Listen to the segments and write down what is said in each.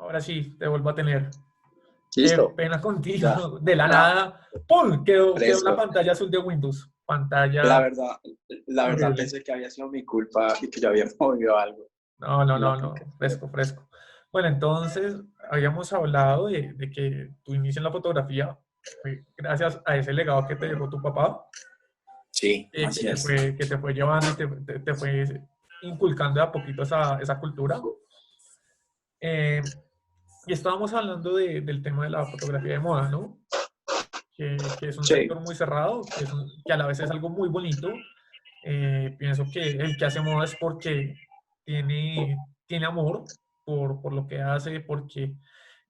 Ahora sí, te vuelvo a tener. Qué Listo. pena Ya. contigo. De la No, nada, ¡pum! Quedó la fresco. pantalla azul de Windows. La Pantalla verdad, la verdad horrible. pensé que había sido mi culpa y que yo había movido algo No, no, en la no, no. aplicación. Fresco, fresco. Bueno, entonces habíamos hablado de que tu inicio en la fotografía fue gracias a ese legado que te dejó tu papá, Sí, así es. que te fue llevando y te fue inculcando de a poquito esa cultura. Eh, y estábamos hablando del tema de la fotografía de moda, ¿no? Que es un Sí, sector muy cerrado, que a la vez es algo muy bonito. Pienso que el que hace moda es porque tiene amor por lo que hace, porque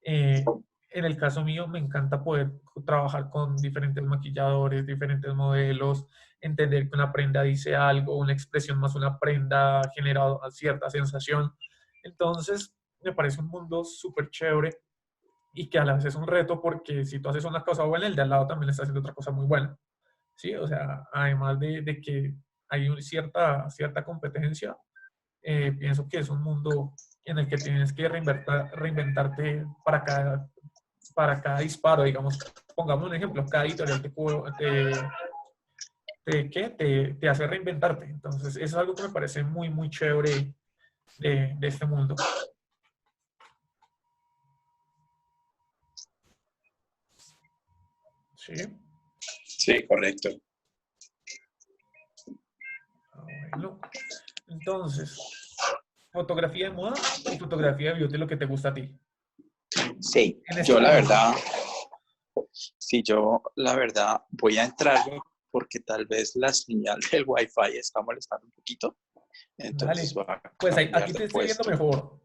en el caso mío me encanta poder trabajar con diferentes maquilladores, diferentes modelos, entender que una prenda dice algo, una expresión más una prenda genera cierta sensación. Entonces, me parece un mundo súper chévere y que a la vez es un reto porque si tú haces una cosa buena, el de al lado también está haciendo otra cosa muy buena. ¿Sí? O sea, además de que hay cierta competencia, pienso que es un mundo en el que tienes que reinventarte para cada disparo, digamos. Pongamos un ejemplo, cada editorial te hace reinventarte. Entonces, eso es algo que me parece muy, muy chévere de este mundo. ¿Sí? sí, correcto. Ah, bueno. Entonces, fotografía de moda y fotografía de beauty, lo que te gusta a ti. Sí, En este yo la momento. verdad, sí, yo la verdad voy a entrar porque tal vez la señal del Wi-Fi está molestando un poquito. Entonces Dale. voy a Pues cambiar aquí de te estoy viendo puesto. mejor.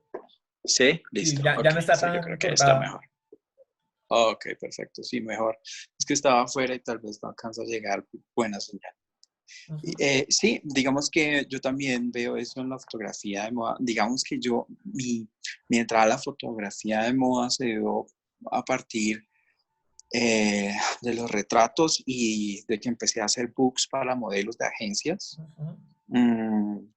Sí, Sí, listo. ya Ok, no está sí, yo tan creo que está cortada. mejor. Ok, perfecto, sí, mejor. Es que estaba afuera y tal vez no alcanza a llegar buena señal. Ujú. Sí, digamos que yo también veo eso en la fotografía de moda. Digamos que mi entrada a la fotografía de moda se dio a partir de los retratos y de que empecé a hacer books para modelos de agencias. Ujú. Mm,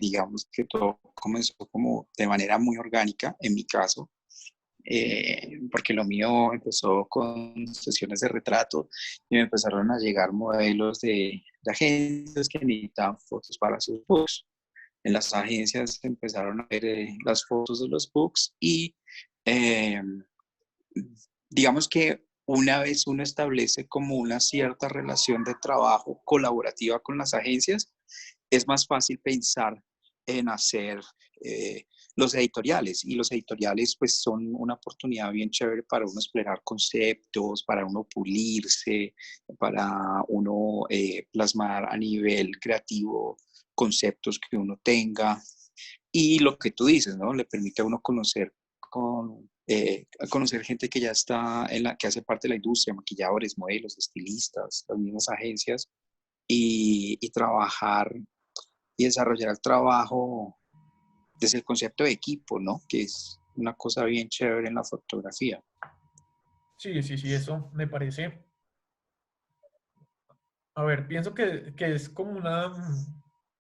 digamos que todo comenzó como de manera muy orgánica, en mi caso, porque lo mío empezó con sesiones de retrato y me empezaron a llegar modelos de agencias que necesitaban fotos para sus books. En las agencias empezaron a ver las fotos de los books y eh, digamos que una vez uno establece como una cierta relación de trabajo colaborativa con las agencias, es más fácil pensar en hacer los editoriales. Y los editoriales pues son una oportunidad bien chévere para uno explorar conceptos, para uno pulirse, para uno plasmar a nivel creativo conceptos que uno tenga. Y lo que tú dices, ¿no? Le permite a uno conocer gente que ya está que hace parte de la industria, maquilladores, modelos, estilistas, las mismas agencias, y trabajar y desarrollar el trabajo desde el concepto de equipo, ¿no? Que es una cosa bien chévere en la fotografía. Sí, sí, sí, eso me parece. A ver, pienso que es como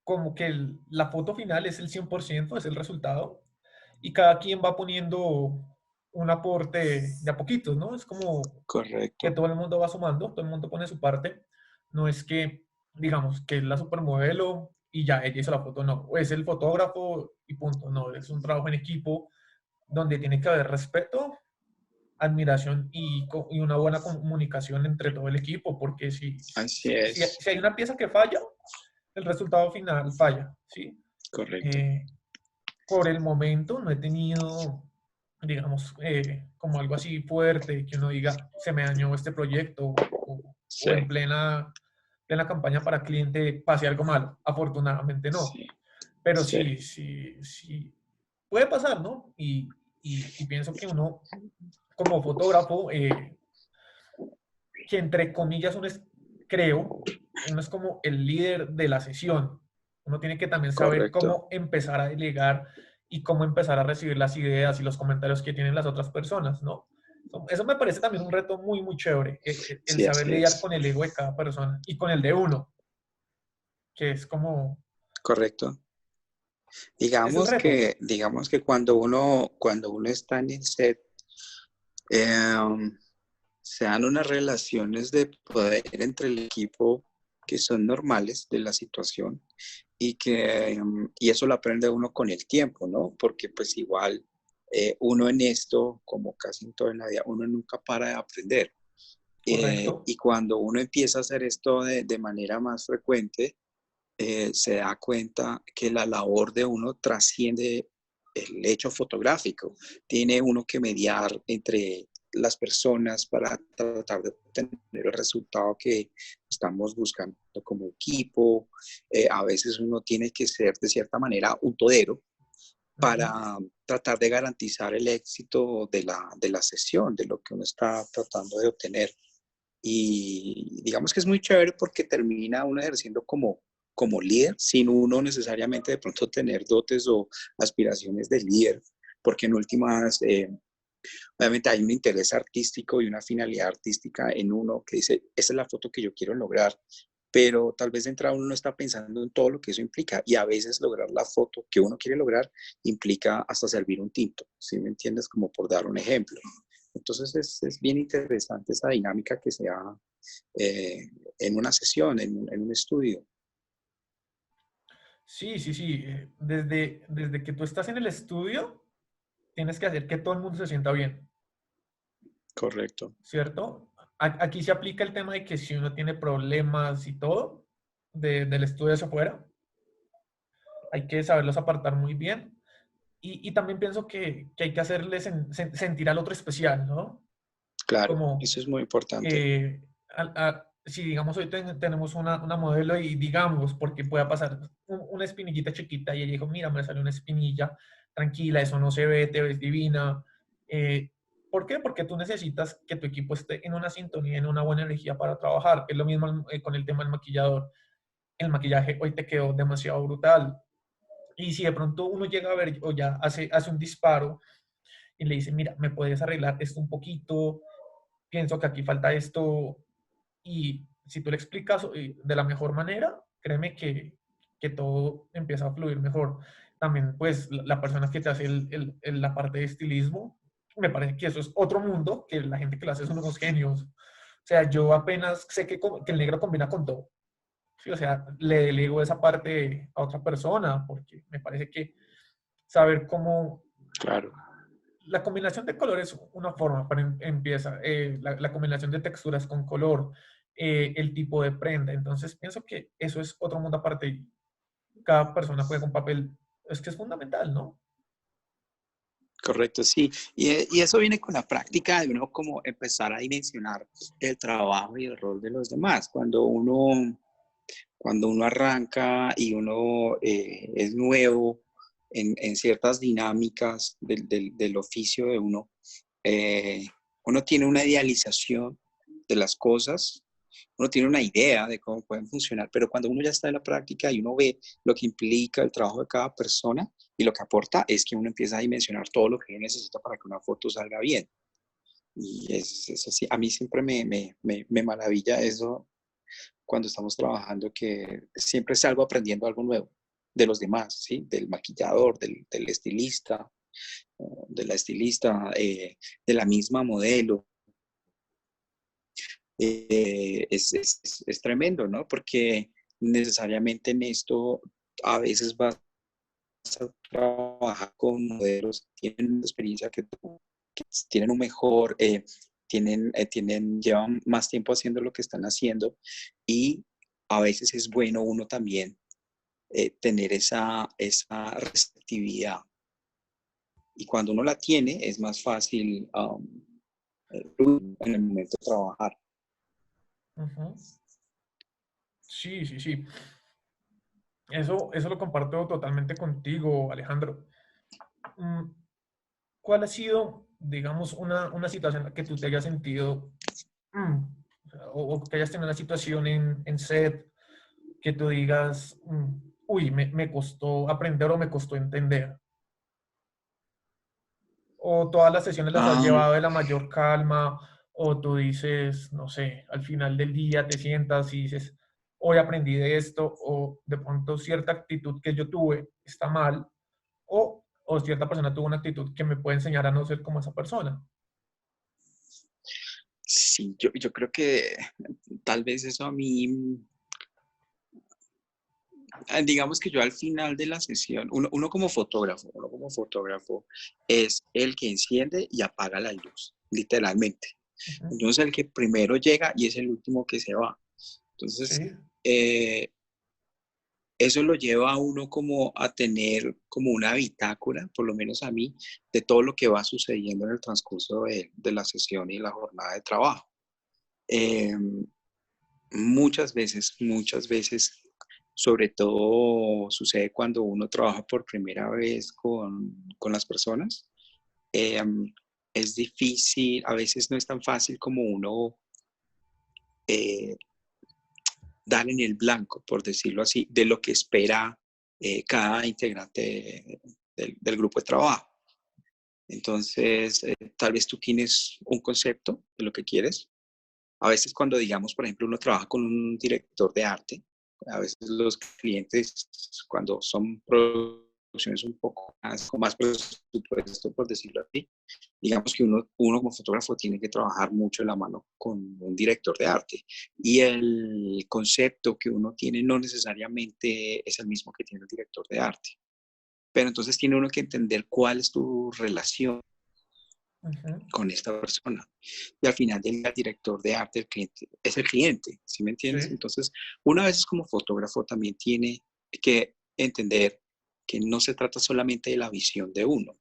como que la foto final es el 100%, es el resultado, y cada quien va poniendo un aporte de a poquitos, ¿no? Es como que Correcto. todo el mundo va sumando, todo el mundo pone su parte. No es que, digamos, que es la supermodelo y ya ella hizo la foto, no. O es el fotógrafo y punto, no. Es un trabajo en equipo donde tiene que haber respeto, admiración y una buena comunicación entre todo el equipo, porque Así es. si hay una pieza que falla, el resultado final falla, ¿sí? Correcto. Eh, por el momento no he tenido, digamos, como algo así fuerte, que uno diga, se me dañó este proyecto Sí, o en plena campaña para cliente pase algo malo. Afortunadamente no. sí, Pero sí. sí, sí, sí, puede pasar, ¿no? Y pienso que uno, como fotógrafo, que entre comillas creo, uno es como el líder de la sesión. Uno tiene que también saber Correcto. cómo empezar a delegar y cómo empezar a recibir las ideas y los comentarios que tienen las otras personas, ¿no? Eso me parece también un reto muy, muy chévere, el Sí, saber así lidiar es. con el ego de cada persona y con el de uno, que es como, Correcto. Es el reto. Digamos que cuando uno está en el set, eh, se dan unas relaciones de poder entre el equipo que son normales de la situación y eso lo aprende uno con el tiempo, ¿no? Porque pues igual uno en esto, como casi en todo en la vida, uno nunca para de aprender. Correcto. Y cuando uno empieza a hacer esto de manera más frecuente, se da cuenta que la labor de uno trasciende el hecho fotográfico. Tiene uno que mediar entre las personas para tratar de obtener el resultado que estamos buscando como equipo. A veces uno tiene que ser de cierta manera un todero Ujú. para tratar de garantizar el éxito de la sesión, de lo que uno está tratando de obtener. Y digamos que es muy chévere porque termina uno ejerciendo como líder, sin uno necesariamente de pronto tener dotes o aspiraciones de líder, porque en últimas, obviamente hay un interés artístico y una finalidad artística en uno que dice, esa es la foto que yo quiero lograr, pero tal vez de entrada uno no está pensando en todo lo que eso implica y a veces lograr la foto que uno quiere lograr implica hasta servir un tinto, ¿sí me entiendes? Como por dar un ejemplo. Entonces es bien interesante esa dinámica que se da eh, en una sesión, en un estudio. Sí, sí, sí. Desde que tú estás en el estudio, tienes que hacer que todo el mundo se sienta bien, Correcto. ¿cierto? Aquí se aplica el tema de que si uno tiene problemas y todo, del estudio hacia afuera, hay que saberlos apartar muy bien. Y también pienso que hay que hacerles sentir al otro especial, ¿no? Claro, Como, eso es muy importante. si digamos hoy tenemos una modelo y digamos, porque pueda pasar una espinillita chiquita y ella dijo, mira, me salió una espinilla, tranquila, eso no se ve, te ves divina. Eh, ¿Por qué? Porque tú necesitas que tu equipo esté en una sintonía, en una buena energía para trabajar. Es lo mismo con el tema del maquillador. El maquillaje hoy te quedó demasiado brutal. Y si de pronto uno llega a ver o ya hace un disparo y le dice, mira, ¿me puedes arreglar esto un poquito? Pienso que aquí falta esto. Y si tú le explicas de la mejor manera, créeme que todo empieza a fluir mejor. También, pues, la persona que te hace la parte de estilismo, me parece que eso es otro mundo, que la gente que lo hace son unos genios. O sea, yo apenas sé que el negro combina con todo. Sí, o sea, le delego esa parte a otra persona, porque me parece que saber cómo Claro, la combinación de colores es una forma para empieza, la combinación de texturas con color, el tipo de prenda. Entonces pienso que eso es otro mundo aparte y cada persona juega un papel, es que es fundamental, ¿no? correcto, sí. Y eso viene con la práctica de uno como empezar a dimensionar el trabajo y el rol de los demás. Cuando uno arranca y uno es nuevo en ciertas dinámicas del oficio de uno, eh, uno tiene una idealización de las cosas, uno tiene una idea de cómo pueden funcionar, pero cuando uno ya está en la práctica y uno ve lo que implica el trabajo de cada persona y lo que aporta, es que uno empieza a dimensionar todo lo que necesita para que una foto salga bien. Y es así. A mí siempre me maravilla eso cuando estamos trabajando, que siempre salgo aprendiendo algo nuevo de los demás, ¿sí? Del maquillador, del estilista, de la estilista, de la misma modelo. Es tremendo, ¿no? Porque necesariamente en esto a veces vas a trabajar con modelos que tienen una experiencia que tú, que tienen un mejor, llevan más tiempo haciendo lo que están haciendo y a veces es bueno uno también tener esa receptividad. Y cuando uno la tiene es más fácil en el momento de trabajar. Ujú. Sí, sí, sí. Eso lo comparto totalmente contigo, Alejandro. Mm, ¿Cuál ha sido, digamos, una situación en la que tú te hayas sentido, o que hayas tenido una situación en set que tú digas, uy, me costó aprender o me costó entender? O todas las sesiones las has Um, llevado de la mayor calma, o tú dices, no sé, al final del día te sientas y dices, hoy aprendí de esto, o de pronto cierta actitud que yo tuve está mal, o cierta persona tuvo una actitud que me puede enseñar a no ser como esa persona. Sí, yo creo que tal vez eso a mí, digamos que yo al final de la sesión, uno como fotógrafo es el que enciende y apaga la luz, literalmente. Ujú. Uno es el que primero llega y es el último que se va. Entonces, Sí, eh, eso lo lleva a uno como a tener como una bitácora, por lo menos a mí, de todo lo que va sucediendo en el transcurso de la sesión y la jornada de trabajo. Eh, muchas veces, sobre todo sucede cuando uno trabaja por primera vez con las personas, eh, es difícil, a veces no es tan fácil como uno eh, dar en el blanco, por decirlo así, de lo que espera cada integrante del grupo de trabajo. Entonces, tal vez tú tienes un concepto de lo que quieres. A veces cuando, digamos, por ejemplo, uno trabaja con un director de arte, a veces los clientes, cuando son producciones un poco más, con más presupuesto, por decirlo así, digamos que uno como fotógrafo tiene que trabajar mucho de la mano con un director de arte. Y el concepto que uno tiene no necesariamente es el mismo que tiene el director de arte. Pero entonces tiene uno que entender cuál es tu relación ujú, con esta persona. Y al final del día, el director de arte, el cliente, es el cliente, ¿sí me entiendes? sí, Entonces, una vez como fotógrafo también tiene que entender que no se trata solamente de la visión de uno ok,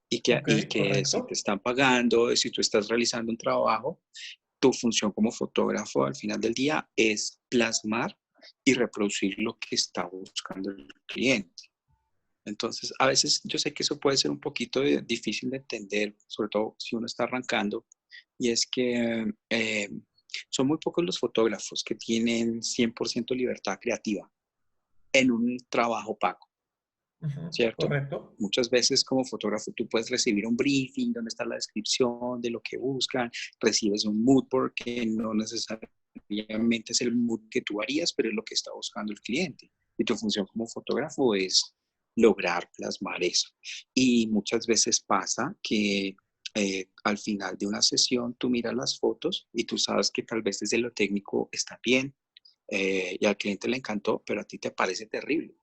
y que si te correcto. están pagando, si tú estás realizando un trabajo, tu función como fotógrafo al final del día es plasmar y reproducir lo que está buscando el cliente. Entonces, a veces yo sé que eso puede ser un poquito difícil de entender, sobre todo si uno está arrancando, y es que son muy pocos los fotógrafos que tienen 100% libertad creativa en un trabajo pago, Ujú, ¿cierto? correcto. Muchas veces como fotógrafo tú puedes recibir un briefing donde está la descripción de lo que buscan, recibes un mood board que no necesariamente es el mood que tú harías, pero es lo que está buscando el cliente. Y tu función como fotógrafo es lograr plasmar eso. Y muchas veces pasa que al final de una sesión tú miras las fotos y tú sabes que tal vez desde lo técnico está bien y al cliente le encantó, pero a ti te parece terrible.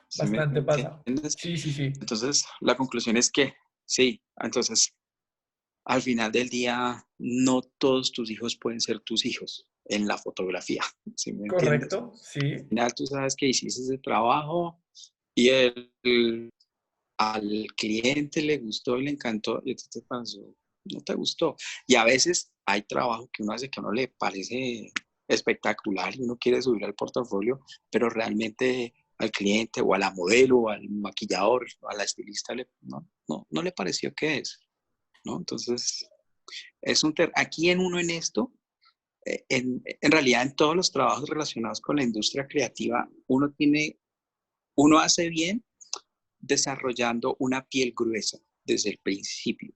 ¿Sí me Bastante pasa. entiendes? Sí, sí, sí. Entonces, la conclusión es que sí, entonces al final del día no todos tus hijos pueden ser tus hijos en la fotografía, ¿sí me entiendes? Correcto, sí. Al final tú sabes que hiciste ese trabajo y al cliente le gustó y le encantó y a ti te pasó, no te gustó. Y a veces hay trabajo que uno hace que a uno le parece espectacular y uno quiere subir al portafolio, pero realmente al cliente o a la modelo o al maquillador o a la estilista no le pareció que es, ¿no? Entonces, aquí en uno en esto, en realidad en todos los trabajos relacionados con la industria creativa, uno hace bien desarrollando una piel gruesa desde el principio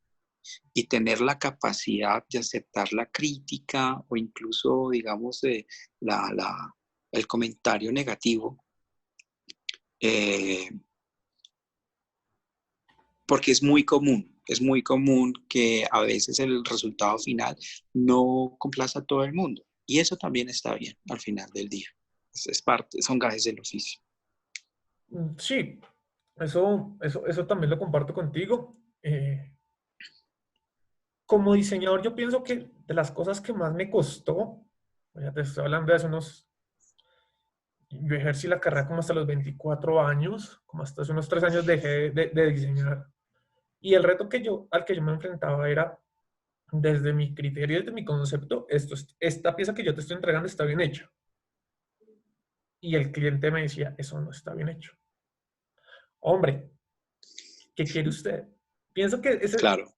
y tener la capacidad de aceptar la crítica o incluso, digamos, la, la, el comentario negativo, eh, porque es muy común que a veces el resultado final no complaza a todo el mundo. Y eso también está bien al final del día. Es parte, son gajes del oficio. Sí, eso también lo comparto contigo. Como diseñador, yo pienso que de las cosas que más me costó, ya te estoy hablando de hace unos, yo ejercí la carrera como hasta los 24 años, como hasta hace unos 3 años dejé de diseñar. Y el reto al que yo me enfrentaba era, desde mi criterio, desde mi concepto, esta pieza que yo te estoy entregando está bien hecha. Y el cliente me decía, eso no está bien hecho. Hombre, ¿qué quiere usted? Pienso que Claro,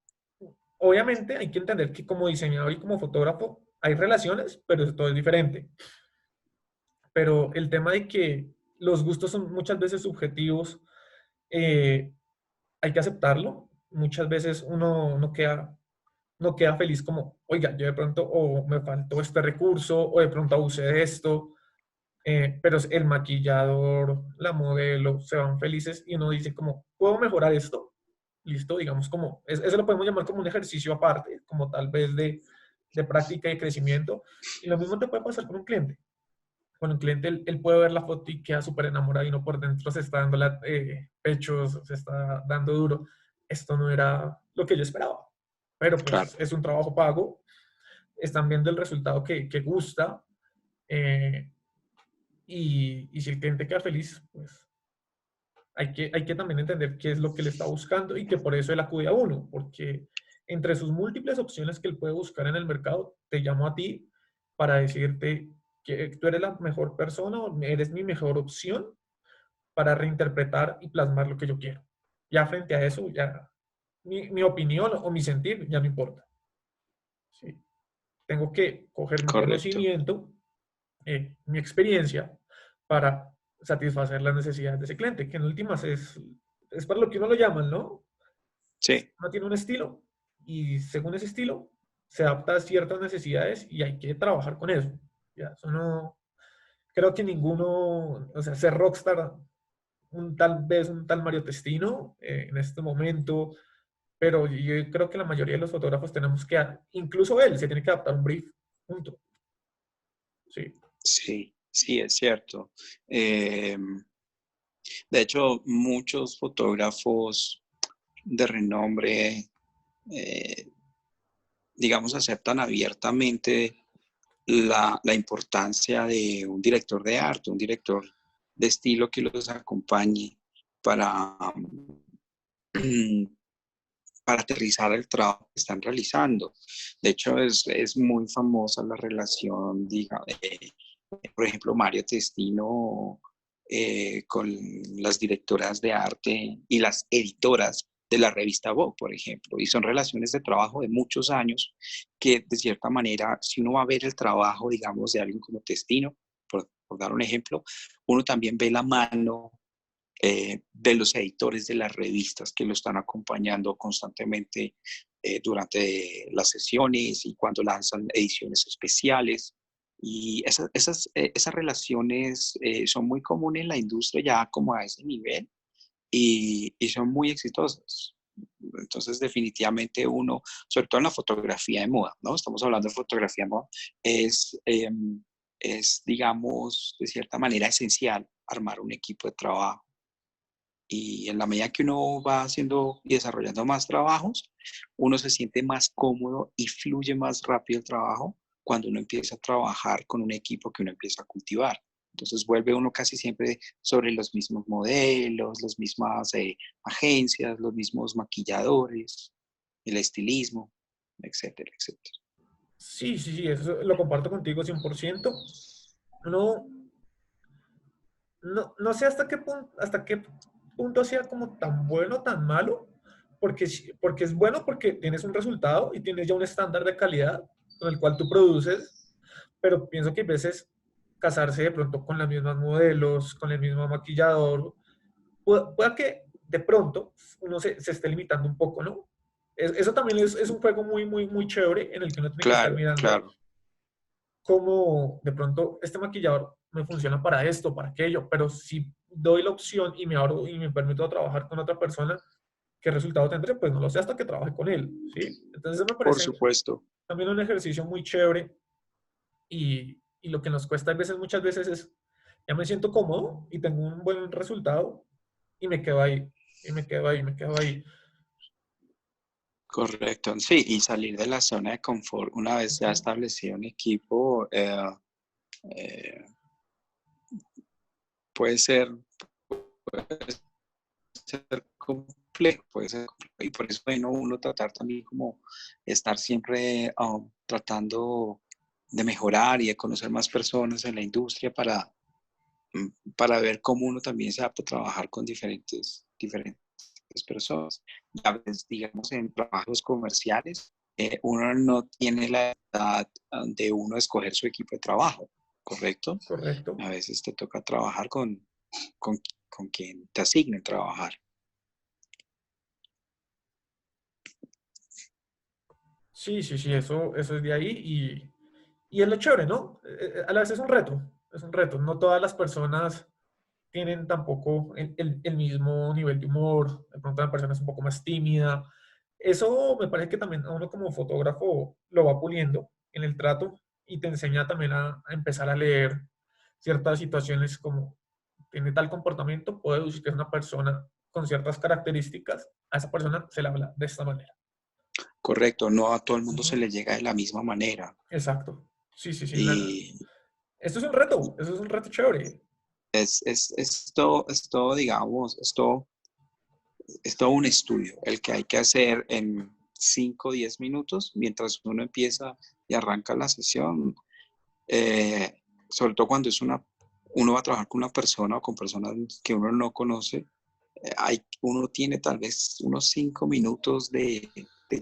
obviamente hay que entender que como diseñador y como fotógrafo hay relaciones, pero todo es diferente. Pero el tema de que los gustos son muchas veces subjetivos, hay que aceptarlo. Muchas veces uno no queda no queda feliz como, oiga, yo de pronto o me faltó este recurso o de pronto abusé de esto, pero el maquillador, la modelo se van felices y uno dice como, ¿puedo mejorar esto? Listo, digamos como, eso lo podemos llamar como un ejercicio aparte, como tal vez de práctica y crecimiento. Y lo mismo te puede pasar con un cliente. Con un cliente, él puede ver la foto y queda súper enamorado y no por dentro se está dando pechos, se está dando duro. Esto no era lo que yo esperaba. Pero Claro, pues es un trabajo pago, están viendo el resultado que gusta. eh, y si el cliente queda feliz, pues hay que también entender qué es lo que le está buscando y que por eso él acude a uno, porque entre sus múltiples opciones que él puede buscar en el mercado, te llamo a ti para decirte que tú eres la mejor persona o eres mi mejor opción para reinterpretar y plasmar lo que yo quiero. Ya frente a eso, ya mi opinión o mi sentir ya no importa. ¿Sí? Tengo que coger mi correcto. conocimiento, mi experiencia para satisfacer las necesidades de ese cliente, que en últimas es para lo que uno lo llaman, ¿no? Sí, Uno tiene un estilo y según ese estilo se adapta a ciertas necesidades y hay que trabajar con eso. Ya, eso no, creo que ninguno, o sea, ser rockstar, tal vez un tal Mario Testino en este momento, pero yo creo que la mayoría de los fotógrafos tenemos que, incluso él se tiene que adaptar a un brief, punto. Sí, sí, sí, es cierto. Eh, de hecho, muchos fotógrafos de renombre, eh, digamos, aceptan abiertamente la importancia de un director de arte, un director de estilo que los acompañe para, para aterrizar el trabajo que están realizando. De hecho, es muy famosa la relación, por ejemplo, Mario Testino con las directoras de arte y las editoras de la revista Vogue, por ejemplo. Y son relaciones de trabajo de muchos años que, de cierta manera, si uno va a ver el trabajo, digamos, de alguien como Testino, por dar un ejemplo, uno también ve la mano de los editores de las revistas que lo están acompañando constantemente durante las sesiones y cuando lanzan ediciones especiales. Y esas relaciones son muy comunes en la industria ya como a ese nivel y son muy exitosas. Entonces, definitivamente uno, sobre todo en la fotografía de moda, ¿no? Estamos hablando de fotografía de moda, es, eh, digamos, de cierta manera esencial armar un equipo de trabajo y en la medida que uno va haciendo y desarrollando más trabajos, uno se siente más cómodo y fluye más rápido el trabajo cuando uno empieza a trabajar con un equipo que uno empieza a cultivar. Entonces vuelve uno casi siempre sobre los mismos modelos, las mismas agencias, los mismos maquilladores, el estilismo, etcétera, etcétera. sí, sí, sí, eso lo comparto contigo 100%. No, no sé hasta qué punto sea como tan bueno, tan malo, porque, porque es bueno porque tienes un resultado y tienes ya un estándar de calidad con el cual tú produces, pero pienso que a veces casarse de pronto con las mismas modelos, con el mismo maquillador, pueda que de pronto uno se esté limitando un poco, ¿no? Eso también es un juego muy, muy, muy chévere en el que uno tiene que estar Claro, mirando claro, cómo de pronto este maquillador me funciona para esto, para aquello, pero si doy la opción y me abro y me permito trabajar con otra persona, ¿qué resultado tendré? Pues no lo sé hasta que trabaje con él, ¿sí? Entonces me por parece supuesto. también un ejercicio muy chévere y lo que nos cuesta a veces, muchas veces es, ya me siento cómodo y tengo un buen resultado y me quedo ahí, y me quedo ahí, me quedo ahí. Correcto, sí, y salir de la zona de confort una vez ya Ujú. establecido un equipo eh, puede ser, puede ser complejo, puede ser complejo. Y por eso es bueno uno tratar también como estar siempre tratando de mejorar y de conocer más personas en la industria para ver cómo uno también se adapta a trabajar con diferentes personas. Y a veces, digamos, en trabajos comerciales, uno no tiene la edad de uno escoger su equipo de trabajo, ¿correcto? Correcto. A veces te toca trabajar con, con quien te asignen trabajar. Sí, sí, sí, eso es de ahí y es lo chévere, ¿no? A la vez es un reto. No todas las personas tienen tampoco el mismo nivel de humor, de pronto la persona es un poco más tímida. Eso me parece que también a uno como fotógrafo lo va puliendo en el trato y te enseña también a empezar a leer ciertas situaciones como tiene tal comportamiento, puedo deducir que es una persona con ciertas características, a esa persona se le habla de esta manera. Correcto, no a todo el mundo se Ujú. le llega de la misma manera. Exacto. Sí, sí, sí. Y Esto es un reto, eso es un reto chévere. es todo, digamos, es todo un estudio, el que hay que hacer en 5 o 10 minutos mientras uno empieza y arranca la sesión. Sobre todo cuando uno va a trabajar con una persona o con personas que uno no conoce, uno tiene tal vez unos 5 minutos de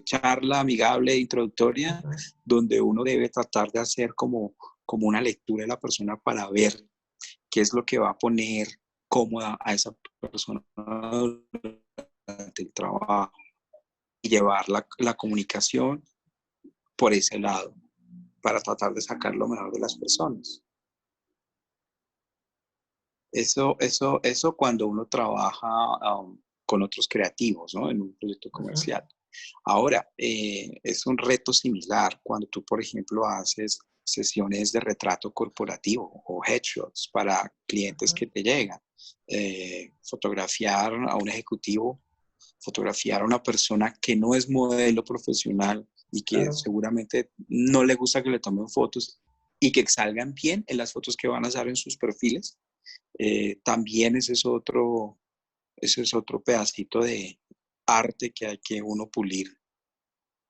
charla amigable, introductoria, Ujú. donde uno debe tratar de hacer como una lectura de la persona para ver qué es lo que va a poner cómoda a esa persona durante el trabajo y llevar la comunicación por ese lado para tratar de sacar lo mejor de las personas. Eso cuando uno trabaja con otros creativos, ¿no? En un proyecto Ujú. comercial. Ahora, es un reto similar cuando tú, por ejemplo, haces sesiones de retrato corporativo o headshots para clientes Ujú. que te llegan. Fotografiar a un ejecutivo, fotografiar a una persona que no es modelo profesional y que Claro. seguramente no le gusta que le tomen fotos y que salgan bien en las fotos que van a hacer en sus perfiles. También ese es otro pedacito de arte que hay que uno pulir,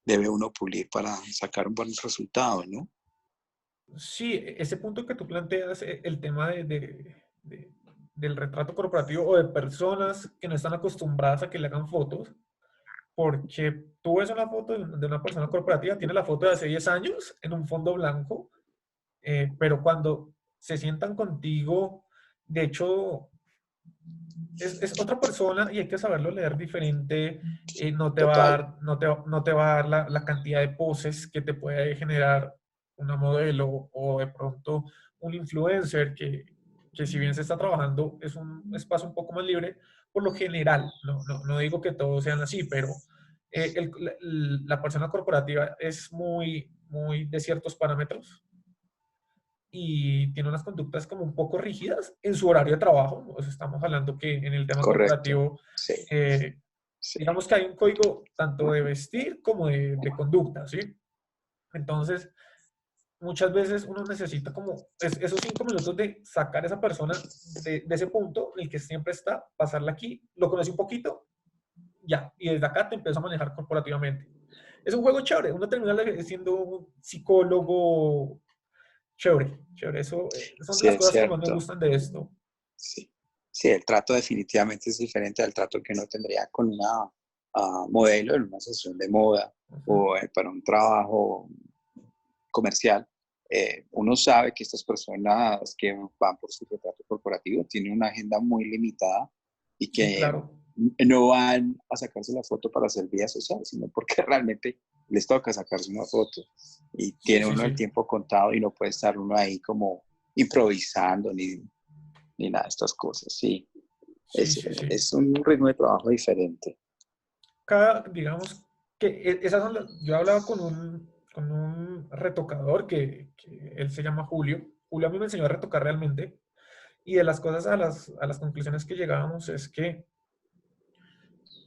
debe uno pulir para sacar un buen resultado, ¿no? Sí, ese punto que tú planteas, el tema del retrato corporativo o de personas que no están acostumbradas a que le hagan fotos, porque tú ves una foto de una persona corporativa, tiene la foto de hace 10 años en un fondo blanco, pero cuando se sientan contigo, de hecho, es otra persona y hay que saberlo leer diferente. No te va a Total, dar, no te va a dar la cantidad de poses que te puede generar una modelo o de pronto un influencer que si bien se está trabajando es un espacio un poco más libre, por lo general, no digo que todos sean así, pero la persona corporativa es muy de ciertos parámetros y tiene unas conductas como un poco rígidas en su horario de trabajo. O sea, estamos hablando que en el tema correcto. corporativo, Sí, eh, sí, digamos que hay un código tanto de vestir como de conducta, ¿sí? Entonces, muchas veces uno necesita como esos 5 minutos de sacar a esa persona de ese punto en el que siempre está, pasarla aquí, lo conoce un poquito, ya, y desde acá te empieza a manejar corporativamente. Es un juego chévere, uno termina siendo un psicólogo chévere, chévere. Eso son de sí las es cosas que más me cierto. gustan de esto. Sí. Sí, el trato definitivamente es diferente al trato que uno tendría con una modelo en una sesión de moda Ujú. o para un trabajo comercial. Uno sabe que estas personas que van por su retrato corporativo tienen una agenda muy limitada y Sí, que claro. no van a sacarse la foto para hacer vida social, sino porque realmente les toca sacarse una foto y Sí, tiene sí, uno el sí. tiempo contado y no puede estar uno ahí como improvisando ni nada de estas cosas. Sí, Sí, es, sí, sí. es un ritmo de trabajo diferente. Digamos que esas son yo hablaba con un retocador que él se llama Julio. Julio a mí me enseñó a retocar realmente. Y de las cosas a las conclusiones que llegábamos es que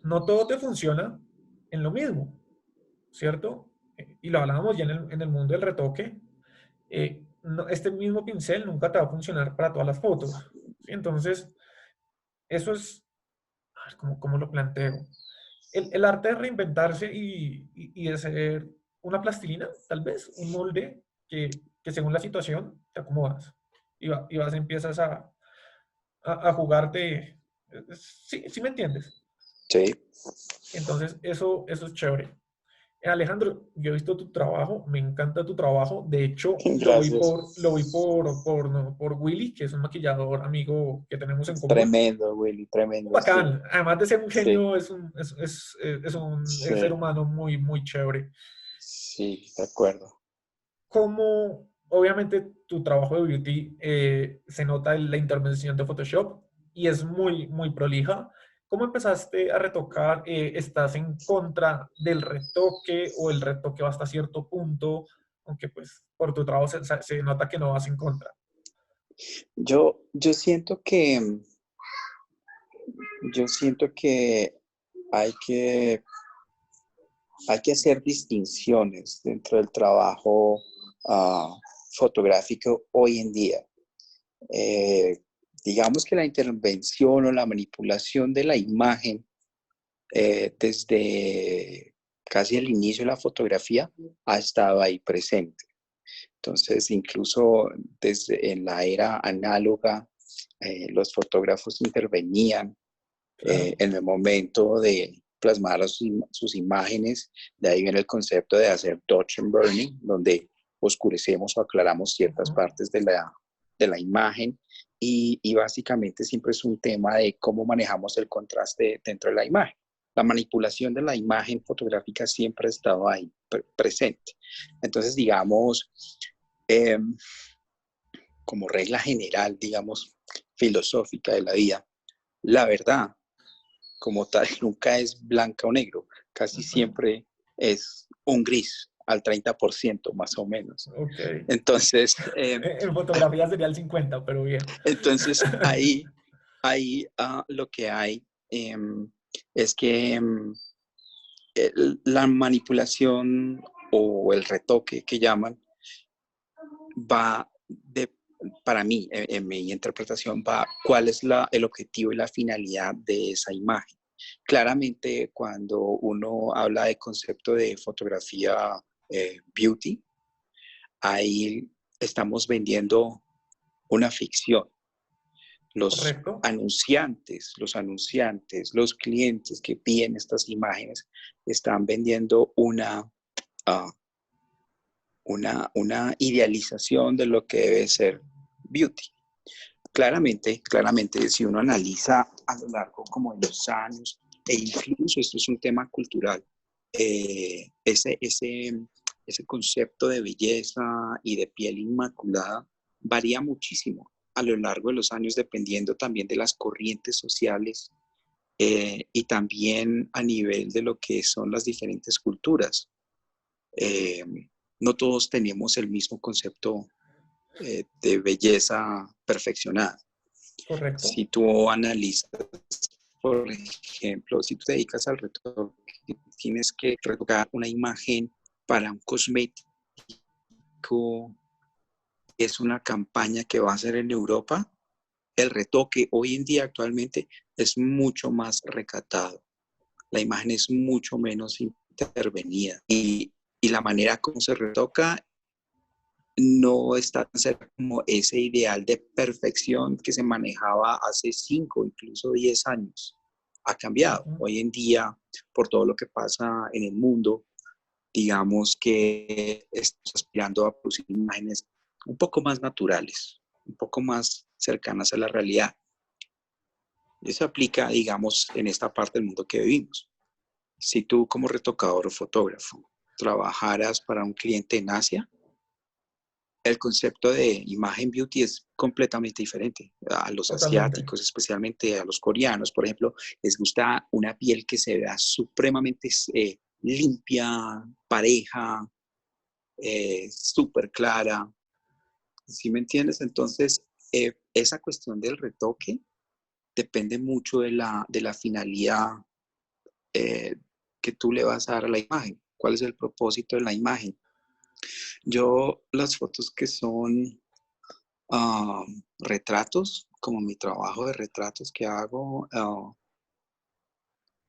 no todo te funciona en lo mismo, ¿cierto? Y lo hablábamos ya en el mundo del retoque. Este mismo pincel nunca te va a funcionar para todas las fotos, ¿sí? Entonces, eso es, a ver, ¿cómo lo planteo? El arte de reinventarse y de hacer una plastilina, tal vez, un molde que según la situación te acomodas y vas, empiezas a jugarte. Sí, sí me entiendes. Sí, Entonces, eso es chévere. Alejandro, yo he visto tu trabajo, me encanta tu trabajo. De hecho, gracias. lo vi no, por Willy, que es un maquillador amigo que tenemos en común. Tremendo, Willy, tremendo, sí. Bacán. Además de ser un Sí, genio, es un ser sí. humano muy chévere. Sí, de acuerdo. ¿Cómo, obviamente, tu trabajo de beauty se nota en la intervención de Photoshop y es muy, muy prolija? ¿Cómo empezaste a retocar? ¿Estás en contra del retoque o el retoque va hasta cierto punto? Aunque pues por tu trabajo se nota que no vas en contra. Yo siento que, yo siento que hay que, hay que hacer distinciones dentro del trabajo ah, fotográfico hoy en día. Eh, digamos que la intervención o la manipulación de la imagen desde casi el inicio de la fotografía ha estado ahí presente. Entonces, incluso desde en la era análoga, los fotógrafos intervenían Claro. en el momento de plasmar sus imágenes. De ahí viene el concepto de hacer touch and burning, donde oscurecemos o aclaramos ciertas Ujú. partes de la imagen. Y básicamente siempre es un tema de cómo manejamos el contraste dentro de la imagen. La manipulación de la imagen fotográfica siempre ha estado ahí presente. Entonces, digamos, eh, como regla general, digamos, filosófica de la vida, la verdad como tal nunca es blanca o negro, casi Ujú. siempre es un gris al 30% más o menos. Ok. Entonces, En fotografía sería el 50, pero bien. entonces ahí lo que hay es que la manipulación o el retoque que llaman va de, para mí, en mi interpretación, va cuál es el objetivo y la finalidad de esa imagen. Claramente, cuando uno habla de concepto de fotografía beauty, ahí estamos vendiendo una ficción. Correcto. Los anunciantes, los clientes que piden estas imágenes están vendiendo uh, una idealización de lo que debe ser beauty. Claramente, si uno analiza a lo largo como de los años, e incluso esto es un tema cultural, eh, ese, ese, ese concepto de belleza y de piel inmaculada varía muchísimo a lo largo de los años, dependiendo también de las corrientes sociales y también a nivel de lo que son las diferentes culturas. Eh, no todos tenemos el mismo concepto de belleza perfeccionada. Correcto. Si tú analizas, por ejemplo, si tú te dedicas al retoque, tienes que retocar una imagen para un cosmético, es una campaña que va a hacer en Europa, el retoque hoy en día actualmente es mucho más recatado. La imagen es mucho menos intervenida y la manera como se retoca no está tan cerca como ese ideal de perfección que se manejaba hace 5, incluso 10 años. Ha cambiado. Ujú. Hoy en día, por todo lo que pasa en el mundo, digamos que estamos aspirando a producir imágenes un poco más naturales, un poco más cercanas a la realidad. Eso aplica, digamos, en esta parte del mundo que vivimos. Si tú como retocador o fotógrafo trabajaras para un cliente en Asia, el concepto de imagen beauty es completamente diferente. A los Totalmente. asiáticos, especialmente a los coreanos, por ejemplo, les gusta una piel que se vea supremamente limpia, pareja, súper clara. ¿Sí me entiendes? Entonces, esa cuestión del retoque depende mucho de la finalidad eh, que tú le vas a dar a la imagen. ¿Cuál es el propósito de la imagen? Yo, las fotos que son retratos, como mi trabajo de retratos que hago,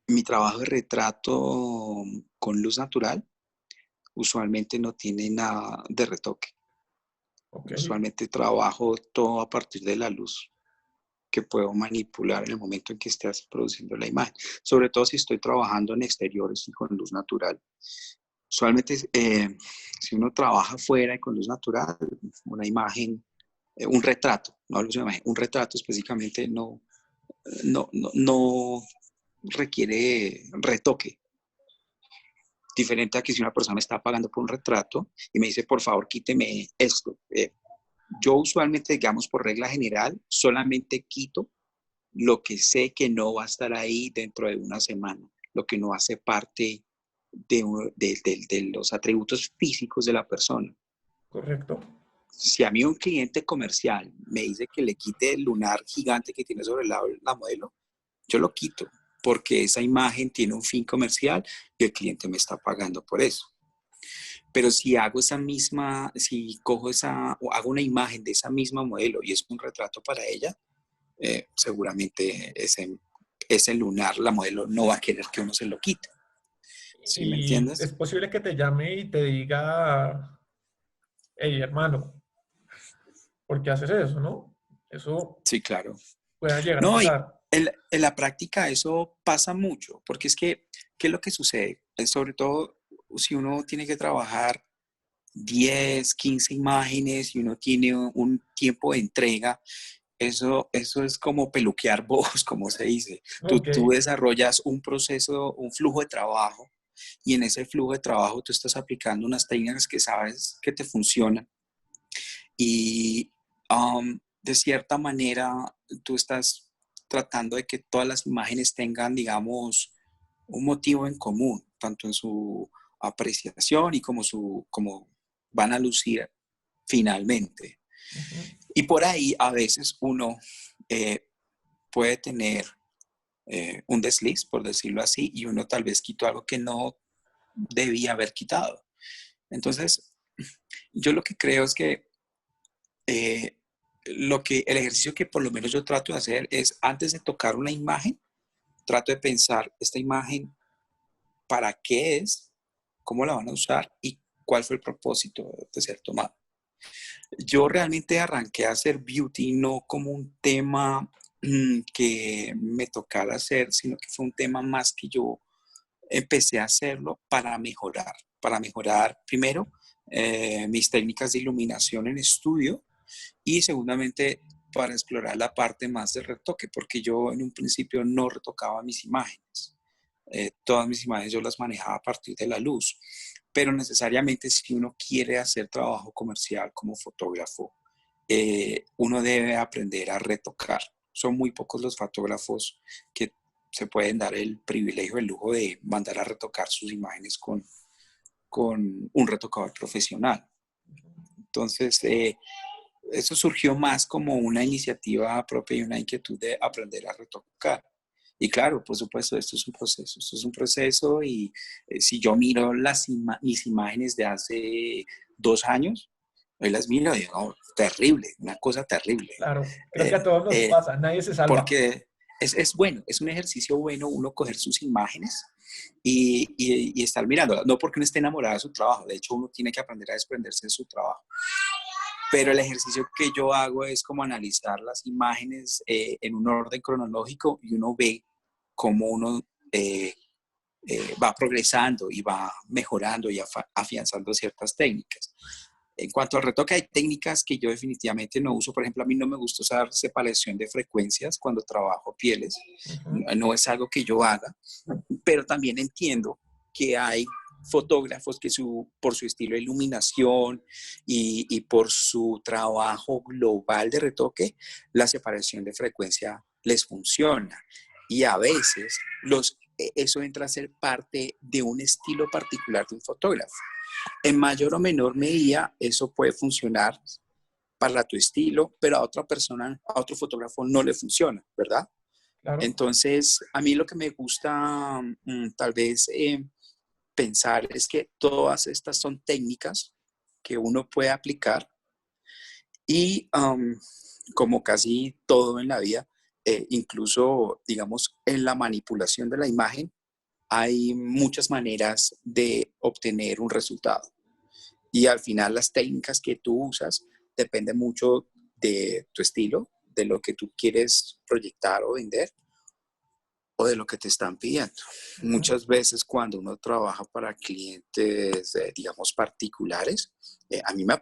mi trabajo de retrato con luz natural usualmente no tiene nada de retoque. Ok. Usualmente trabajo todo a partir de la luz que puedo manipular en el momento en que estés produciendo la imagen, sobre todo si estoy trabajando en exteriores y con luz natural. Usualmente, si uno trabaja fuera y con luz natural, una imagen, un retrato, no hablo de una imagen, un retrato específicamente no requiere retoque. Diferente a que si una persona me está pagando por un retrato y me dice, por favor, quíteme esto. Yo usualmente, digamos, por regla general, solamente quito lo que sé que no va a estar ahí dentro de una semana, lo que no hace parte de los atributos físicos de la persona. Correcto. Si a mí un cliente comercial me dice que le quite el lunar gigante que tiene sobre la modelo, yo lo quito porque esa imagen tiene un fin comercial y el cliente me está pagando por eso. Pero si hago esa misma, si cojo esa, o hago una imagen de esa misma modelo y es un retrato para ella, seguramente ese lunar, la modelo no va a querer que uno se lo quite. ¿Sí me Y entiendes? es posible que te llame y te diga, hey, hermano, ¿por qué haces eso, no? Eso Sí, claro. puede llegar a No, y pasar. en la práctica eso pasa mucho, porque es que, ¿qué es lo que sucede? Sobre todo si uno tiene que trabajar 10, 15 imágenes y uno tiene un tiempo de entrega, eso es como peluquear bojos, como se dice. Ok, Tú desarrollas un proceso, un flujo de trabajo, y en ese flujo de trabajo tú estás aplicando unas técnicas que sabes que te funcionan. Y de cierta manera tú estás tratando de que todas las imágenes tengan, digamos, un motivo en común, tanto en su apreciación y como van a lucir finalmente. ujú, Y por ahí a veces uno eh, puede tener un desliz, por decirlo así, y uno tal vez quitó algo que no debía haber quitado. Entonces, yo lo que creo es que eh, el ejercicio que por lo menos yo trato de hacer es antes de tocar una imagen, trato de pensar esta imagen para qué es, cómo la van a usar y cuál fue el propósito de ser tomada. Yo realmente arranqué a hacer beauty no como un tema que me tocara hacer, sino que fue un tema más que yo empecé a hacerlo para mejorar primero mis técnicas de iluminación en estudio y segundamente para explorar la parte más de retoque, porque yo en un principio no retocaba mis imágenes. Todas mis imágenes yo las manejaba a partir de la luz, pero necesariamente si uno quiere hacer trabajo comercial como fotógrafo, uno debe aprender a retocar. Son muy pocos los fotógrafos que se pueden dar el privilegio, el lujo de mandar a retocar sus imágenes con un retocador profesional. Entonces, eso surgió más como una iniciativa propia y una inquietud de aprender a retocar. Y claro, por supuesto, esto es un proceso y si yo miro mis imágenes de hace 2 años, hoy las miro y digo, oh, terrible, una cosa terrible. claro, creo que Eh, a todos nos eh, pasa, nadie se salva. porque es bueno, es un ejercicio bueno uno coger sus imágenes y estar mirándolas, no porque uno esté enamorado de su trabajo, de hecho uno tiene que aprender a desprenderse de su trabajo, pero el ejercicio que yo hago es como analizar las imágenes en un orden cronológico y uno ve cómo uno va progresando y va mejorando y afianzando ciertas técnicas. En cuanto al retoque, hay técnicas que yo definitivamente no uso. Por ejemplo, a mí no me gusta usar separación de frecuencias cuando trabajo pieles. Ujú, No es algo que yo haga, pero también entiendo que hay fotógrafos que por su estilo de iluminación y por su trabajo global de retoque, la separación de frecuencia les funciona. Y a veces eso entra a ser parte de un estilo particular de un fotógrafo. En mayor o menor medida, eso puede funcionar para tu estilo, pero a otra persona, a otro fotógrafo no le funciona, ¿verdad? claro. Entonces, a mí lo que me gusta tal vez pensar es que todas estas son técnicas que uno puede aplicar y como casi todo en la vida, incluso, digamos, en la manipulación de la imagen, hay muchas maneras de obtener un resultado. Y al final las técnicas que tú usas dependen mucho de tu estilo, de lo que tú quieres proyectar o vender o de lo que te están pidiendo. Ujú, Muchas veces cuando uno trabaja para clientes, digamos, particulares, a mí me ha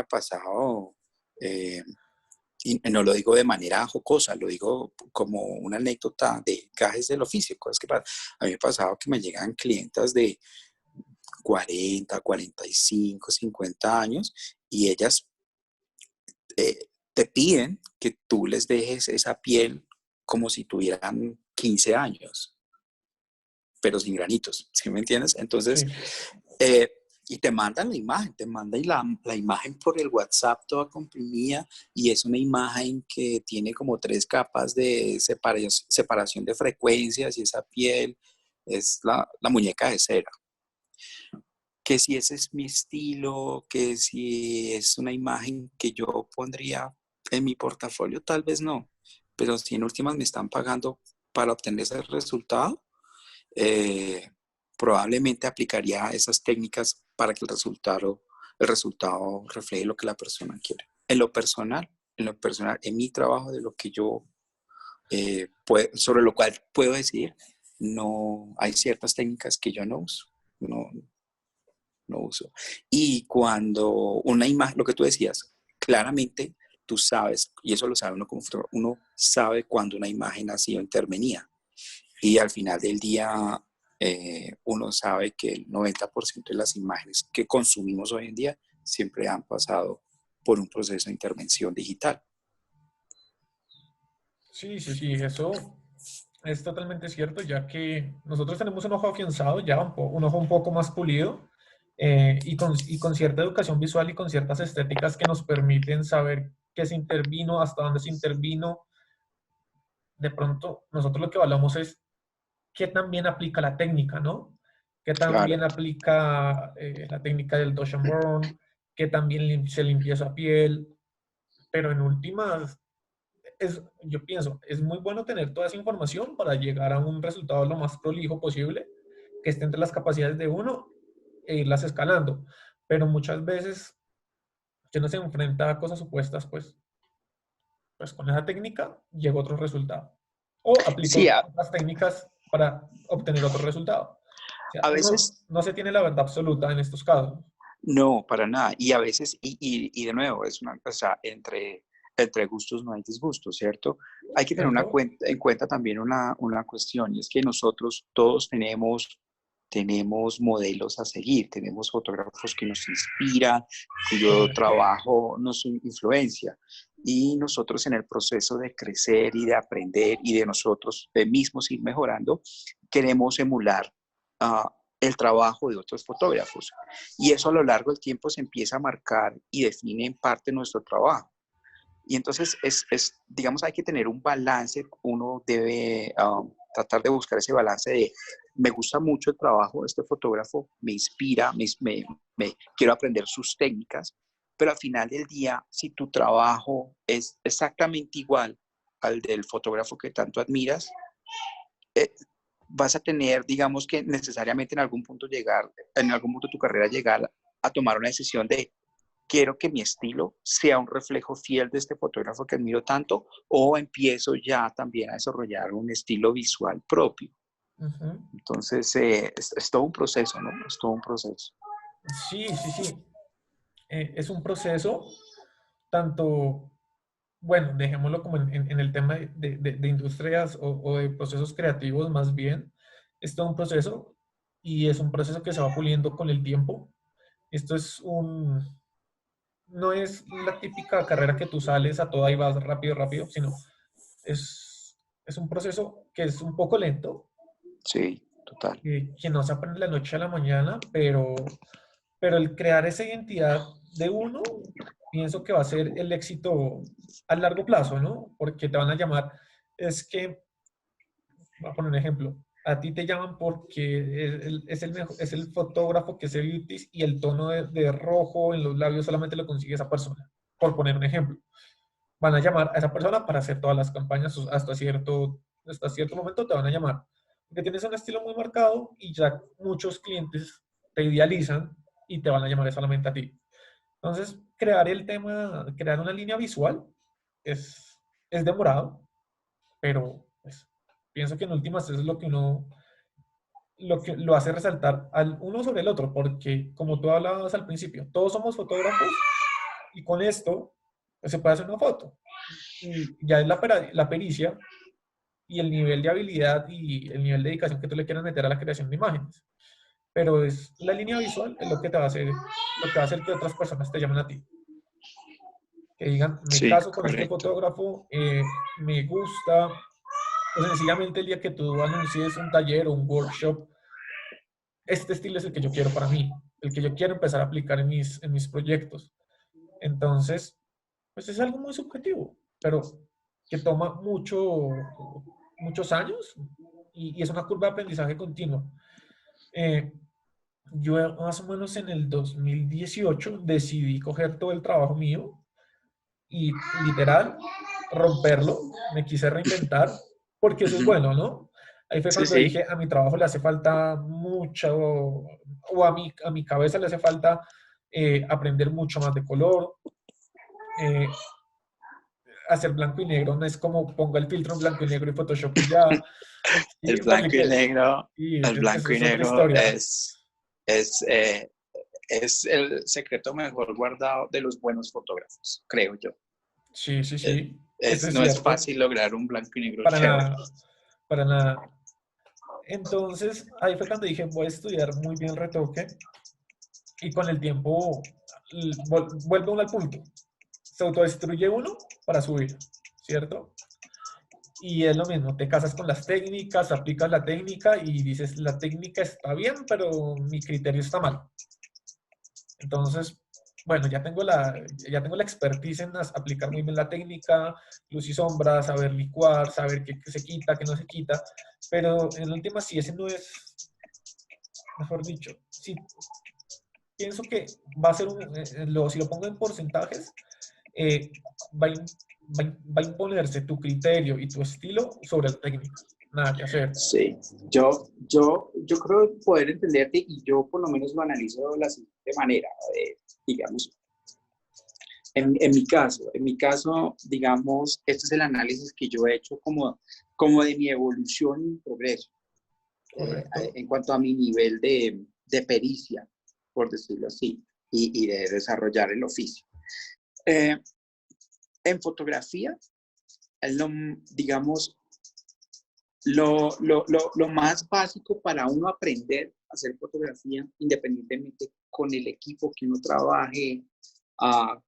pasado, eh, y no lo digo de manera jocosa, lo digo como una anécdota de gajes del oficio, cosas que pasan. A mí me ha pasado que me llegan clientas de 40, 45, 50 años y ellas te piden que tú les dejes esa piel como si tuvieran 15 años, pero sin granitos, ¿sí me entiendes? Entonces, Sí, sí. eh, y te mandan la imagen, te mandan la imagen por el WhatsApp toda comprimida y es una imagen que tiene como 3 capas de separación de frecuencias y esa piel es la muñeca de cera. Que si ese es mi estilo, que si es una imagen que yo pondría en mi portafolio, tal vez no. Pero si en últimas me están pagando para obtener ese resultado, eh, probablemente aplicaría esas técnicas para que el resultado refleje lo que la persona quiere. En lo personal, en mi trabajo, de lo que yo, sobre lo cual puedo decir, no hay ciertas técnicas que yo no uso. No, no uso. Y cuando una imagen, lo que tú decías, claramente tú sabes, y eso lo sabe uno como fotógrafo, uno sabe cuando una imagen ha sido intervenida. Y al final del día, uno sabe que el 90% de las imágenes que consumimos hoy en día siempre han pasado por un proceso de intervención digital. Sí, sí, sí, eso es totalmente cierto, ya que nosotros tenemos un ojo afianzado, ya un ojo un poco más pulido, y con cierta educación visual y con ciertas estéticas que nos permiten saber qué se intervino, hasta dónde se intervino. De pronto, nosotros lo que evaluamos es qué tan bien aplica la técnica, ¿no? Qué tan Claro, bien aplica la técnica del Dodge and Burn, qué tan bien se limpia esa piel, pero en últimas yo pienso, es muy bueno tener toda esa información para llegar a un resultado lo más prolijo posible, que esté entre las capacidades de uno e irlas escalando. Pero muchas veces que uno se enfrenta a cosas supuestas, pues con esa técnica llega otro resultado. O sí, aplico otras técnicas para obtener otro resultado. O sea, a uno veces no se tiene la verdad absoluta en estos casos. no, para nada. Y a veces, y de nuevo, es una cosa, entre gustos no hay disgustos, ¿cierto? Hay que tener ¿Cierto? en cuenta también una cuestión, y es que nosotros todos tenemos modelos a seguir, tenemos fotógrafos que nos inspiran, cuyo Correcto. trabajo nos influencia. Y nosotros en el proceso de crecer y de aprender y de nosotros de mismos ir mejorando, queremos emular uh, el trabajo de otros fotógrafos. Y eso a lo largo del tiempo se empieza a marcar y define en parte nuestro trabajo. Y entonces, digamos, hay que tener un balance. Uno debe tratar de buscar ese balance de, me gusta mucho el trabajo de este fotógrafo, me inspira, quiero aprender sus técnicas, pero al final del día, si tu trabajo es exactamente igual al del fotógrafo que tanto admiras, eh, vas a tener, digamos que necesariamente en algún punto de tu carrera llegar a tomar una decisión de quiero que mi estilo sea un reflejo fiel de este fotógrafo que admiro tanto o empiezo ya también a desarrollar un estilo visual propio. Ujú. Entonces, es todo un proceso, ¿no? Es todo un proceso. Sí, sí, sí. Es un proceso tanto, bueno, dejémoslo como en el tema de industrias o de procesos creativos más bien. Es todo un proceso y es un proceso que se va puliendo con el tiempo. Esto no es la típica carrera que tú sales a toda y vas rápido, rápido, sino es un proceso que es un poco lento, Sí, total. que no se aprende de la noche a la mañana, pero el crear esa identidad de uno, pienso que va a ser el éxito a largo plazo, ¿no? Porque te van a llamar, es que, voy a poner un ejemplo, a ti te llaman porque es el fotógrafo que se beauty y el tono de rojo en los labios solamente lo consigue esa persona, por poner un ejemplo. Van a llamar a esa persona para hacer todas las campañas hasta cierto momento te van a llamar. Porque tienes un estilo muy marcado y ya muchos clientes te idealizan y te van a llamar solamente a ti. Entonces, crear una línea visual es demorado, pero pues, pienso que en últimas eso es lo que lo hace resaltar al uno sobre el otro, porque como tú hablabas al principio, todos somos fotógrafos y con esto pues, se puede hacer una foto. Y ya es la pericia y el nivel de habilidad y el nivel de dedicación que tú le quieras meter a la creación de imágenes. pero es la línea visual es lo que te va a hacer, lo que va a hacer que otras personas te llamen a ti. Que digan, me Sí, caso con este correcto. fotógrafo, me gusta, o sencillamente el día que tú anuncies un taller o un workshop, este estilo es el que yo quiero para mí, el que yo quiero empezar a aplicar en mis proyectos. Entonces, pues es algo muy subjetivo, pero que toma muchos años y es una curva de aprendizaje continuo. Eh, yo más o menos en el 2018 decidí coger todo el trabajo mío y literal romperlo, me quise reinventar, porque eso es Ujú. bueno, ¿no? Ahí fue Sí, cuando sí, dije, a mi trabajo le hace falta mucho, o a mi cabeza le hace falta aprender mucho más de color, eh, hacer blanco y negro, no es como ponga el filtro en blanco y negro y Photoshop y ya, el ¿sí? Porque blanco y negro, el eso blanco y es otra negro historia. es, eh, es el secreto mejor guardado de los buenos fotógrafos, creo yo. Sí, sí, sí, eso es No es cierto, fácil lograr un blanco y negro para chévere. nada, para nada. Entonces, ahí fue cuando dije, voy a estudiar muy bien retoque y con el tiempo vuelve uno al punto. Se autodestruye uno para subir, ¿cierto? Y es lo mismo, te casas con las técnicas, aplicas la técnica y dices, la técnica está bien, pero mi criterio está mal. Entonces, bueno, ya tengo la expertise en aplicar muy bien la técnica, luz y sombra, saber licuar, saber qué se quita, qué no se quita, pero en última, si ese no es, mejor dicho, si pienso que va a ser si lo pongo en porcentajes, eh, va, va a imponerse tu criterio y tu estilo sobre la técnica. Nada que hacer. Sí, yo creo poder entenderte y yo por lo menos lo analizo de la siguiente manera. Digamos, en mi caso, digamos, este es el análisis que yo he hecho como de mi evolución y progreso Correcto. en cuanto a mi nivel de pericia, por decirlo así, y de desarrollar el oficio. Eh, en fotografía, lo, digamos, lo más básico para uno aprender a hacer fotografía, independientemente con el equipo que uno trabaje, uh,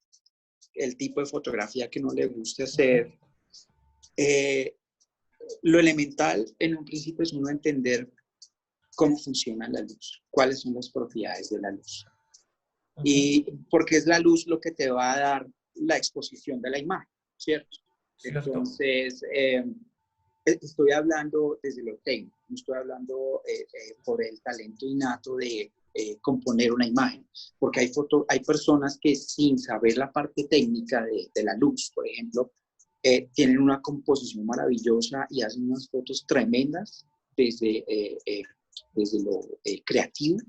el tipo de fotografía que uno le guste hacer, Uh-huh. eh, lo elemental en un principio es uno entender cómo funciona la luz, cuáles son las propiedades de la luz. Uh-huh. Y porque es la luz lo que te va a dar la exposición de la imagen, ¿cierto? ¿Cierto? Entonces, estoy hablando desde lo técnico, no estoy hablando por el talento innato de componer una imagen, porque hay personas que sin saber la parte técnica de la luz, por ejemplo, tienen una composición maravillosa y hacen unas fotos tremendas desde, desde lo creativo,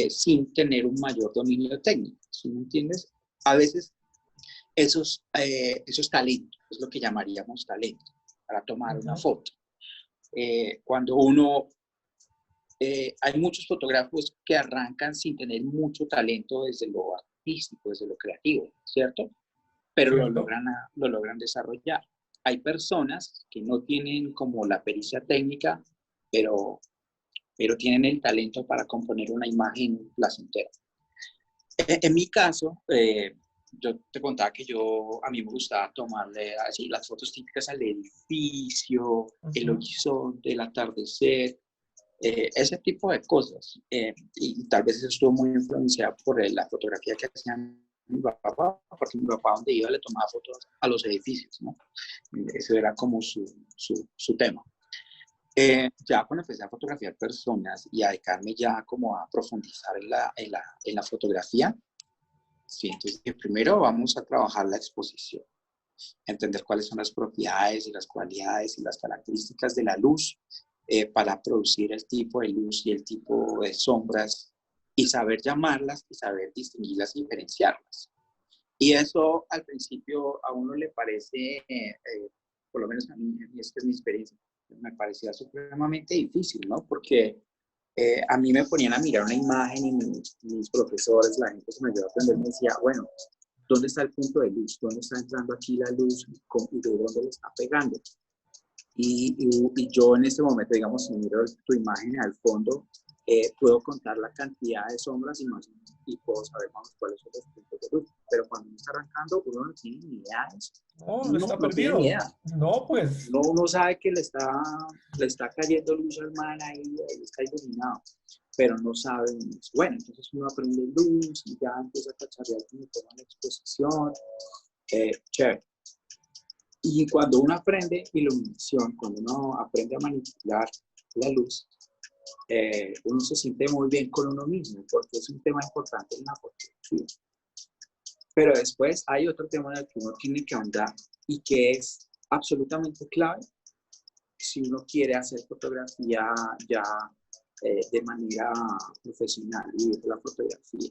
sin tener un mayor dominio técnico, ¿sí me entiendes? A veces esos talentos, es lo que llamaríamos talento, para tomar una Uh-huh. foto. Cuando uno, hay muchos fotógrafos que arrancan sin tener mucho talento desde lo artístico, desde lo creativo, ¿cierto? Pero ¿Cierto? lo logran desarrollar. Hay personas que no tienen como la pericia técnica, pero, pero tienen el talento para componer una imagen placentera. En mi caso, yo te contaba que a mí me gustaba tomarle así las fotos típicas al edificio, el Uh-huh. horizonte, el atardecer, ese tipo de cosas. Y tal vez eso estuvo muy influenciado por la fotografía que hacía mi papá, porque mi papá donde iba le tomaba fotos a los edificios, ¿no? Eso era como su tema. Ya cuando empecé a fotografiar personas y a dedicarme ya como a profundizar en la fotografía, sí, entonces primero vamos a trabajar la exposición, entender cuáles son las propiedades y las cualidades y las características de la luz para producir el tipo de luz y el tipo de sombras y saber llamarlas y saber distinguirlas y diferenciarlas. Y eso al principio a uno le parece, por lo menos a mí, esta es mi experiencia, me parecía supremamente difícil, ¿no? Porque a mí me ponían a mirar una imagen y mis profesores, la gente que me ayudó a aprender, me decía, bueno, ¿dónde está el punto de luz? ¿Dónde está entrando aquí la luz? ¿Y de dónde le está pegando? Y yo en ese momento, digamos, si miro tu imagen al fondo, puedo contar la cantidad de sombras y más y puedo saber más cuáles son los puntos de luz. Pero cuando uno está arrancando, uno no tiene ni idea de eso. No, no Uno está no tiene ni perdido. idea. No, pues, Uno sabe que le está cayendo luz al man ahí, está iluminado, pero no sabe. Bueno, entonces uno aprende luz y ya empieza a cacharrear como toma la exposición. Chévere. Y cuando uno aprende iluminación, cuando uno aprende a manipular la luz, uno se siente muy bien con uno mismo, porque es un tema importante en la fotografía. Pero después hay otro tema en el que uno tiene que ahondar y que es absolutamente clave si uno quiere hacer fotografía ya de manera profesional y de la fotografía.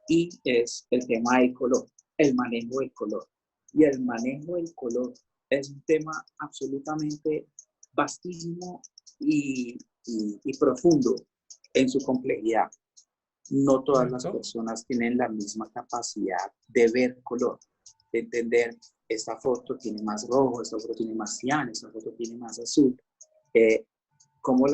Y es el tema del color, el manejo del color. Y el manejo del color es un tema absolutamente vastísimo y profundo en su complejidad. No todas las correcto. personas tienen la misma capacidad de ver color, de entender, esta foto tiene más rojo, esta foto tiene más cian, esta foto tiene más azul. Eh, ¿Cómo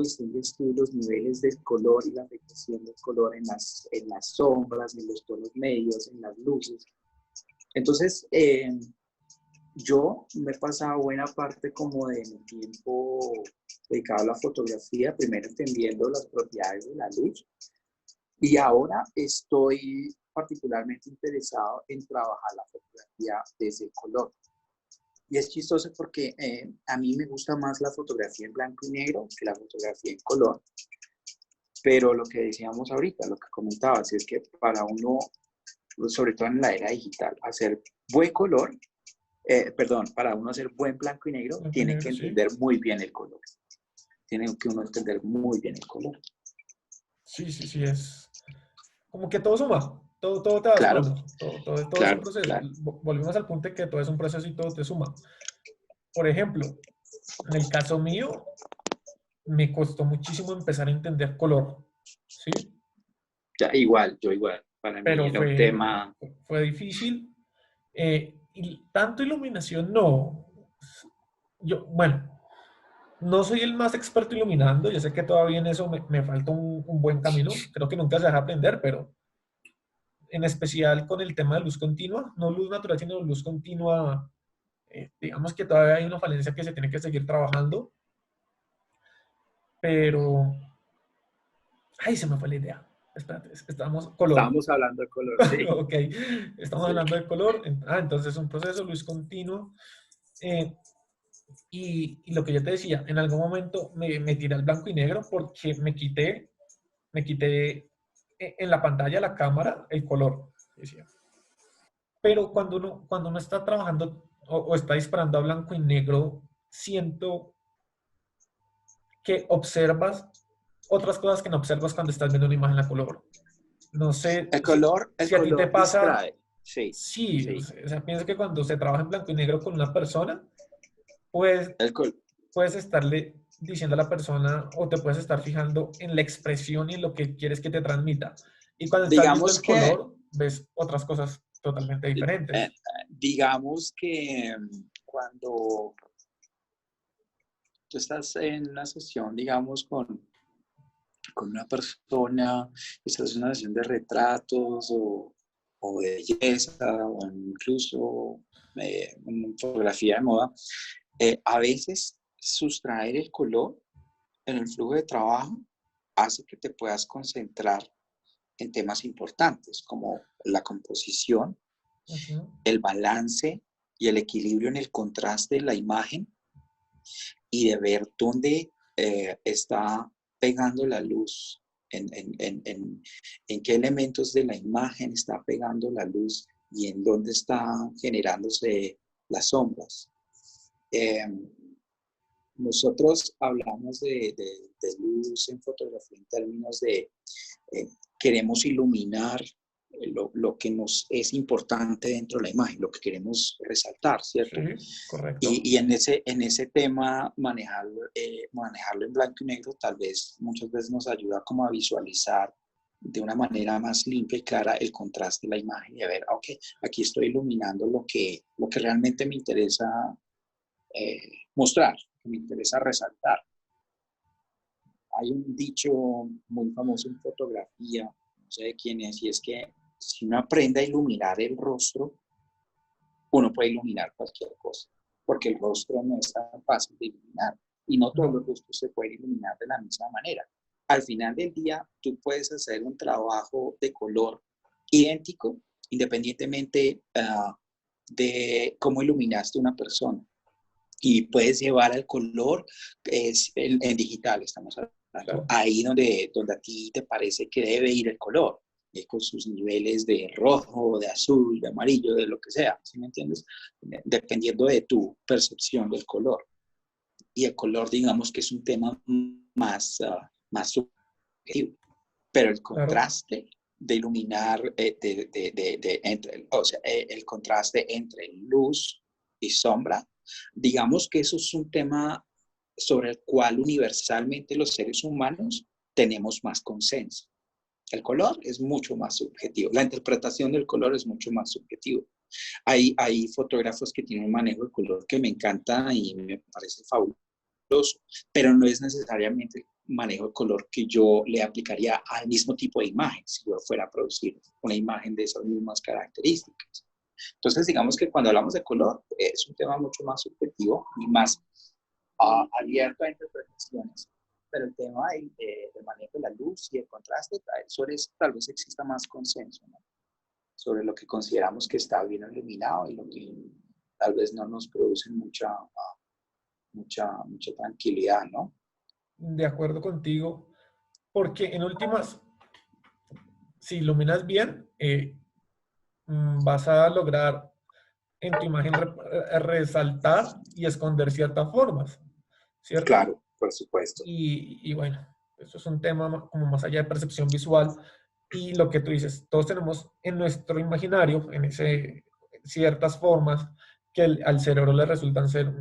distingues tú los niveles del color y la afectación del color en las sombras, en los tonos medios, en las luces? Entonces, yo me he pasado buena parte como de mi tiempo dedicado a la fotografía, primero entendiendo las propiedades de la luz, y ahora estoy particularmente interesado en trabajar la fotografía desde el color. Y es chistoso porque a mí me gusta más la fotografía en blanco y negro que la fotografía en color. Pero lo que decíamos ahorita, lo que comentabas, es que para uno, sobre todo en la era digital, hacer buen color, perdón, para uno hacer buen blanco y negro, Blanco y tiene que negro, sí. entender muy bien el color. Tiene que uno entender muy bien el color. Sí, sí, sí, es como que todo suma, todo te va Claro, sumando, todo es un claro, proceso. claro. Volvemos al punto de que todo es un proceso y todo te suma. Por ejemplo, en el caso mío, me costó muchísimo empezar a entender color, ¿sí? Ya, igual, yo igual. Para mí Pero era un tema. fue difícil. Y tanto iluminación, no. Yo, bueno, no soy el más experto iluminando, yo sé que todavía en eso me falta un buen camino, creo que nunca se deja aprender, pero en especial con el tema de luz continua, no luz natural, sino luz continua, digamos que todavía hay una falencia que se tiene que seguir trabajando, pero, ay, se me fue la idea. Espérate, estamos color. Estábamos hablando de color, sí. Ok, estamos Sí. hablando de color. Entonces un proceso, luz continuo. Eh, y lo que yo te decía, en algún momento me tiré al blanco y negro porque me quité en la pantalla, la cámara, el color. Decía. Pero cuando uno está trabajando o está disparando a blanco y negro, siento que observas otras cosas que no observas cuando estás viendo una imagen a color. No sé El si a ti te color pasa. distrae. Sí, Sí, o sí. sea, pienso que cuando se trabaja en blanco y negro con una persona, pues El col puedes estarle diciendo a la persona o te puedes estar fijando en la expresión y en lo que quieres que te transmita. Y cuando estás viendo digamos el que, color, ves otras cosas totalmente diferentes. digamos que cuando tú estás en una sesión, digamos, con una persona, estás en una sesión de retratos o de belleza o incluso en fotografía de moda, a veces sustraer el color en el flujo de trabajo hace que te puedas concentrar en temas importantes como la composición, Ujú. el balance y el equilibrio en el contraste de la imagen y de ver dónde está pegando la luz, en qué elementos de la imagen está pegando la luz y en dónde están generándose las sombras. Eh, Nosotros hablamos de luz en fotografía en términos de queremos iluminar lo que nos es importante dentro de la imagen, lo que queremos resaltar, ¿cierto? Sí, correcto. Y en ese tema, manejarlo en blanco y negro tal vez muchas veces nos ayuda como a visualizar de una manera más limpia y clara el contraste de la imagen y a ver, ok, aquí estoy iluminando lo que realmente me interesa mostrar, que me interesa resaltar. hay un dicho muy famoso en fotografía, no sé de quién es, y es que si uno aprende a iluminar el rostro, uno puede iluminar cualquier cosa, porque el rostro no es tan fácil de iluminar y no todos No, los rostros se pueden iluminar de la misma manera. Al final del día, tú puedes hacer un trabajo de color idéntico, independientemente de cómo iluminaste una persona. Y puedes llevar al color en digital, estamos hablando, claro, ahí donde a ti te parece que debe ir el color, con sus niveles de rojo, de azul, de amarillo, de lo que sea, ¿sí me entiendes? Dependiendo de tu percepción del color. Y el color, digamos que es un tema más subjetivo, pero el claro, contraste de iluminar, o sea, el contraste entre luz y sombra, digamos que eso es un tema sobre el cual universalmente los seres humanos tenemos más consenso. El color es mucho más subjetivo, la interpretación del color es mucho más subjetivo. Hay fotógrafos que tienen un manejo de color que me encanta y me parece fabuloso, pero no es necesariamente el manejo de color que yo le aplicaría al mismo tipo de imagen si yo fuera a producir una imagen de esas mismas características. Entonces, digamos que cuando hablamos de color, es un tema mucho más subjetivo y más abierto a interpretaciones. Pero el tema del manejo de la luz y el contraste, sobre eso tal vez exista más consenso, ¿no? Sobre lo que consideramos que está bien iluminado y lo que tal vez no nos produce mucha tranquilidad, ¿no? de acuerdo contigo, porque en últimas, si iluminas bien, vas a lograr en tu imagen resaltar y esconder ciertas formas, ¿cierto? Claro, por supuesto. Y bueno, eso es un tema como más allá de percepción visual y lo que tú dices, todos tenemos en nuestro imaginario, en ese, ciertas formas que al cerebro le resultan ser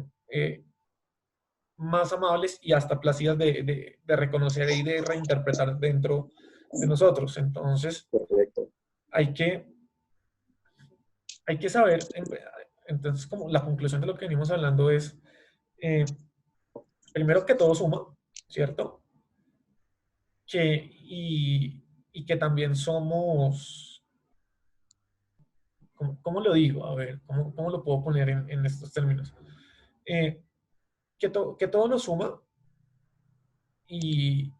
más amables y hasta placidas de reconocer y de reinterpretar dentro de nosotros. Entonces, Correcto. hay que, hay que saber, entonces como la conclusión de lo que venimos hablando es, eh, primero que todo suma, ¿cierto? Y que también somos, ¿cómo lo digo? A ver, ¿cómo lo puedo poner en estos términos? Eh, que todo nos suma y,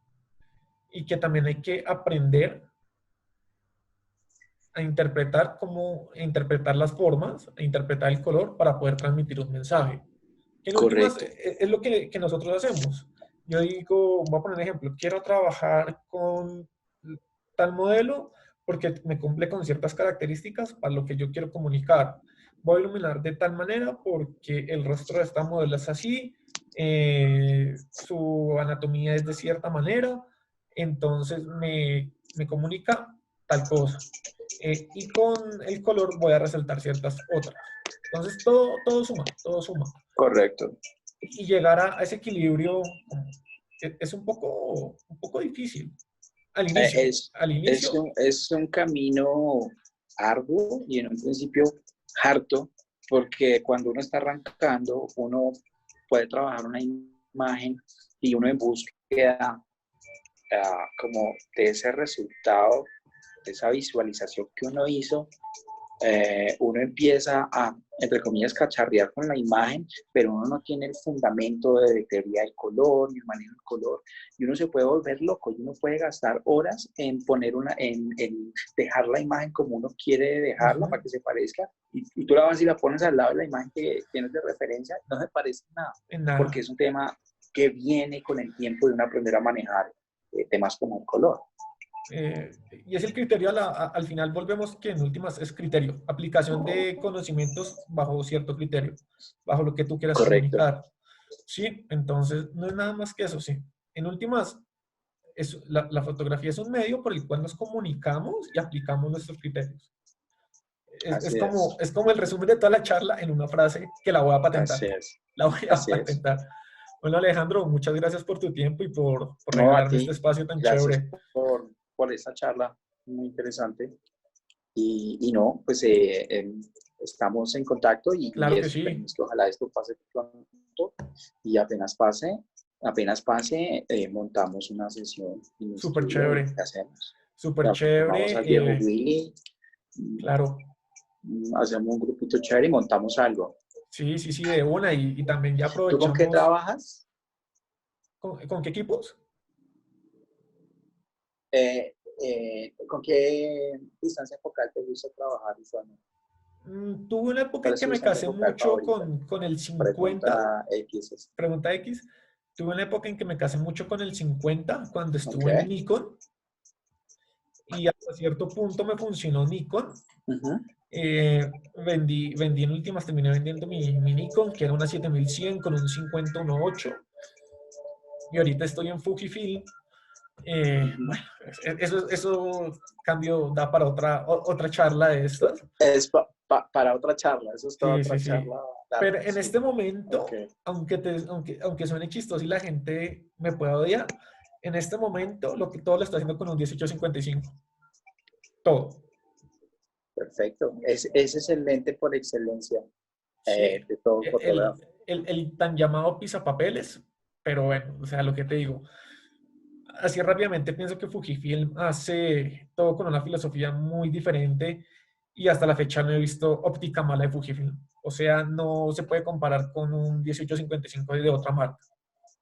y que también hay que aprender a interpretar a interpretar las formas, a interpretar el color para poder transmitir un mensaje. Que en últimas Correcto. es lo que nosotros hacemos. Yo digo, voy a poner un ejemplo, quiero trabajar con tal modelo porque me cumple con ciertas características para lo que yo quiero comunicar. Voy a iluminar de tal manera porque el rostro de esta modelo es así, su anatomía es de cierta manera, entonces me comunica tal cosa. Y con el color voy a resaltar ciertas otras. Entonces todo suma, todo suma. Correcto. Y llegar a ese equilibrio es un poco difícil al Eh, inicio. Es, Al es, inicio, un, es un camino arduo y en un principio harto, porque cuando uno está arrancando, uno puede trabajar una imagen y uno en búsqueda como de ese resultado, de esa visualización que uno hizo, uno empieza a, entre comillas, cacharrear con la imagen, pero uno no tiene el fundamento de teoría del color, ni el manejo del color, y uno se puede volver loco, y uno puede gastar horas en poner en dejar la imagen como uno quiere dejarla ajá, para que se parezca, y tú la vas y la pones al lado de la imagen que tienes de referencia, no se parece nada, en porque nada. es un tema que viene con el tiempo de uno aprender a manejar temas como el color. Y es el criterio, al final volvemos que en últimas es criterio, aplicación de conocimientos bajo cierto criterio, bajo lo que tú quieras Correcto. comunicar. Sí, entonces no es nada más que eso, sí. En últimas, la fotografía es un medio por el cual nos comunicamos y aplicamos nuestros criterios. Así es. Es como el resumen de toda la charla en una frase que la voy a patentar. Así es. La voy a Así es. patentar. Bueno, Alejandro, muchas gracias por tu tiempo y por No, a regalarme este ti, espacio tan gracias chévere. por esta charla muy interesante. Y no, pues estamos en contacto y Claro que sí. esperemos que ojalá esto pase pronto y apenas pase, Apenas pase, montamos una sesión en Súper estudio y chévere, ¿qué hacemos? súper Llamamos al viejo chévere. Willy, Claro, hacemos un grupito chévere y montamos algo. sí, sí, sí, de una. Y también ya ¿Tú con qué aprovechamos. trabajas? ¿Con qué equipos? ¿Con qué distancia focal te gusta trabajar usualmente? Tuve una época ¿Cuál en es que tu me distancia casé focal mucho favorita? con el 50. Pregunta X. Pregunta X. Tuve una época en que me casé mucho con el 50 cuando Ok. estuve en Nikon y hasta cierto punto me funcionó Nikon. Ujú. Vendí en últimas, terminé vendiendo mi Nikon, que era una 7100 con un 50-1.8. Y ahorita estoy en Fujifilm. Bueno, eso cambio da para otra charla de estas. Es para otra charla, eso es toda Sí, sí, otra sí. charla Pero larga, en sí. este Ok, momento, aunque suene chistoso y la gente me pueda odiar, en este momento todo lo estoy haciendo con un 1855. Todo. perfecto. Ese es el lente por excelencia Sí. de todo El, fotógrafo. el tan llamado pisapapeles, pero bueno, o sea, lo que te digo. Así rápidamente pienso que Fujifilm hace todo con una filosofía muy diferente y hasta la fecha no he visto óptica mala de Fujifilm. O sea, no se puede comparar con un 1855 de otra marca.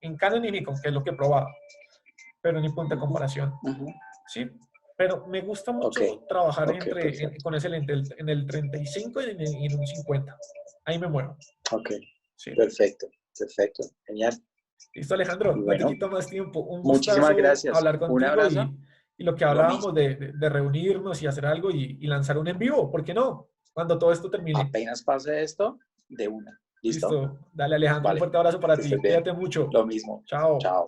En Canon y Nikon, que es lo que he probado, pero ni punto de Ujú, comparación. ujú. Sí, pero me gusta Ok, mucho trabajar ok, perfecto. con ese lente en el 35 y en un 50. Ahí me muevo. Ok, Sí. perfecto, perfecto. Genial. Listo, Y Alejandro, no te bueno, quito más tiempo. Un muchísimas gustazo gracias. hablar Un contigo abrazo. y lo que Lo hablábamos mismo. de reunirnos y hacer algo y lanzar un en vivo, ¿por qué no? Cuando todo esto termine. Apenas pase esto, de una. ¿Listo? Listo. Dale, Alejandro, un Vale, fuerte abrazo para que estés ti. bien. Cuídate mucho. Lo mismo. Chao. Chao.